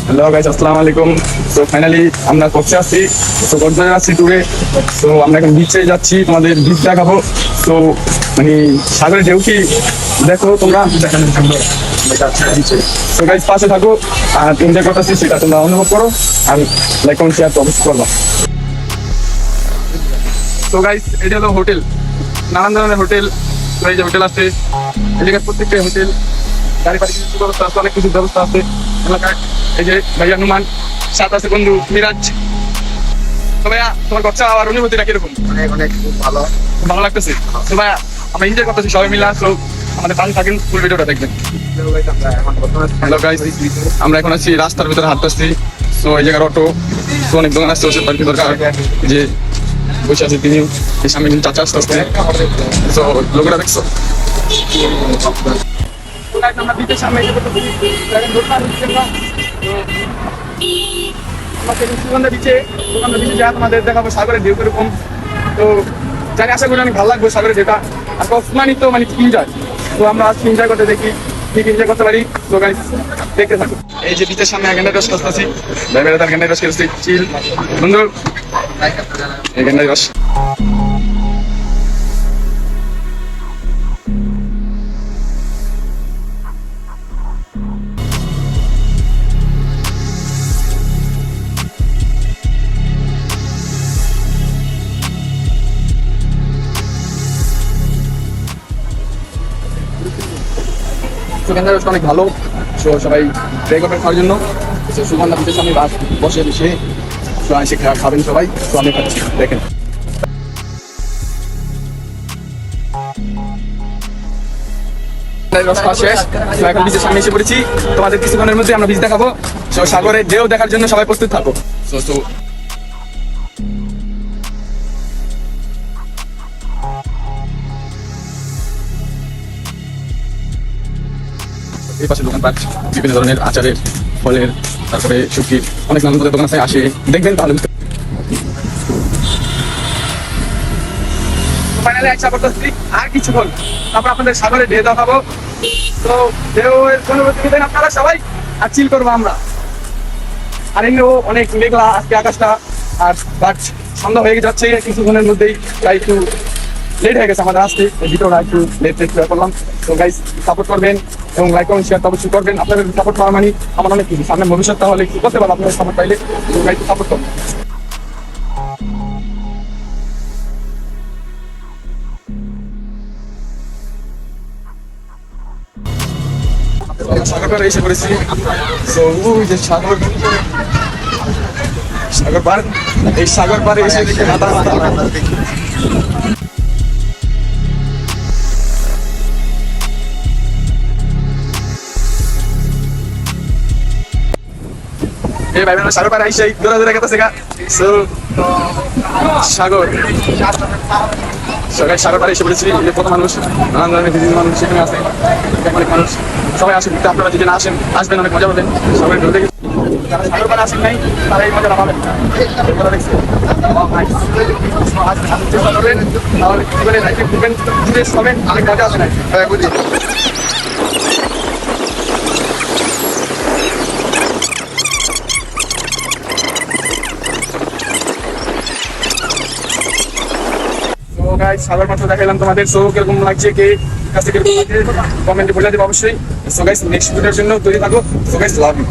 Hello guys, আসসালামু আলাইকুম। তো ফাইনালি আমরা কক্সে আসছি, তো কক্সবাজার আসছি ট্যুরে। তো আমরা এখন বিচে যাচ্ছি, তোমাদের বিচ দেখাবো। তো মানে সাগরের ঢেউ কি দেখো তোমরা, তো গাইস পাশে থাকো আর এনজয় করতেছি সেটা তোমরা অনুভব করো আর লাইক কমেন্ট শেয়ার তো অবশ্যই করবা। তো গাইস এটা হলো হোটেল, নানান ধরনের হোটেল। তো এই যে হোটেল আছে, এলাকার প্রত্যেকটা হোটেল গাড়ি পাড়ি কিছু ব্যবস্থা আছে, অনেক কিছু ব্যবস্থা আছে এলাকায়। এই যে ভাইয়া নুমান, সাথে আছে বন্ধু মিরাজ। তো ভাইয়া তোমার কচ্ছা আর অনুভূতিটা কিরকম? অনেক অনেক খুব ভালো। খুব ভালো লাগতেছে। তো ভাইয়া আমরা এনজয় করতেছি সবাই মিলে, তো আমাদের পাশে থাকেন, ফুল ভিডিওটা দেখবেন। হ্যালো গাইস, আমরা এখন আছি রাস্তার ভিতরে হাঁটতেছি। তো এই জায়গার অটো, তো অনেক দোকান আসছে, ওষুধ পাতি দরকার, যে বসে আছে তিনিও, এই সামনে কিন্তু চাচা আসতে আসতে। তো লোকেরা দেখছো আমরা বিচের সামনে এসে পড়তেছি। সুগন্ধা বিচে যা তোমাদের দেখাবো সাগরের ঢেউ কিরকম। তো জানি আশা করি অনেক ভালো লাগবে সাগরের ঢেউটা। আর কক্সবাজারই তো মানে এনজয়, তো আমরা আজকে এনজয় করতে দেখি ঠিক এনজয় করতে পারি। তো গাইস দেখতে থাকো। এই যে বিচের সামনে গেন্ডার রস খাচ্ছি, ভাই বেড়া তার গেন্ডার রস খেয়েছি চিল বন্ধু, এই গেন্ডার রস। সুগন্ধা রসটা অনেক ভালো, তো সবাই ট্রাই করবেন খাওয়ার জন্য। তো সুগন্ধা বিচের সামনে বসে বসে এসে খাবেন সবাই। তো আমি খাচ্ছি, দেখেন। রস খাওয়া শেষ, তো এখন বিচের সামনে এসে পড়েছি। তোমাদের কিছুক্ষণের মধ্যে আমরা বিচ দেখাবো। তো সাগরের ঢেউ দেখার জন্য সবাই প্রস্তুত থাকো। তো এই পাশে দোকানপাট, বিভিন্ন ধরনের আচারের, ফলের, তারপরে শুকির, অনেক নানান ধরনের দোকান আছে, আসে দেখবেন তাহলে। ফাইনালি একশো করতেছি আর কিছুক্ষণ, তারপর আপনাদের সাগরে ঢেউ দেখাবো। তো ঢেউয়ের অনুভূতি নেবেন আপনারা সবাই, আর চিল করবো আমরা। আর এমনিও অনেক মেঘলা আজকে আকাশটা, আর বাট সন্ধ্যা হয়ে যাচ্ছে কিছুক্ষণের মধ্যেই, তাই একটু লেট হয়ে গেছে আমাদের আসতে, ভিডিওটা একটু লেট করলাম। তো গাইস সাপোর্ট করবেন এবং লাইক কমেন্ট শেয়ার অবশ্যই করবেন। আপনাদের সাপোর্ট করা মানে আমার অনেক কিছু, সামনে ভবিষ্যৎ তাহলে কি করতে পারবো আপনাদের সাপোর্ট পাইলে। তো গাইস সাপোর্ট করবেন। সাগর পাড়ে এসে পড়েছি। তো ওই যে সাগর পার, এই সাগর পাড়ে এসে দেখে মাথা এই ভাই সাগর পাড়ে আইসে দৌড়া দৌড়া গেছে গা। সো সাগর সবাই সাগর পাড়ে এসে পড়েছি। কত মানুষ, নানান ধরনের বিভিন্ন মানুষ সেখানে আছে, অনেক মানুষ সবাই আসেন। আপনারা যদি না আসবেন অনেক মজা পাবেন সাগরের ঢেউ দেখে। যারা সাগর পাড়ে আসেন নাই তারা এই মজাটা পাবেন। চেষ্টা করবেন, তাহলে জীবনে লাইফে ঘুরবেন, ঘুরে পাবেন, অনেক মজা আছে নাই। সাগর মাত্র দেখাইলাম তোমাদের। সো কিরকম লাগছে, কে কাছে কিরকম লাগছে কমেন্টে বলে দেবো অবশ্যই। সো গাইস নেক্সট ভিডিওর জন্য তৈরি থাকো। So guys love you.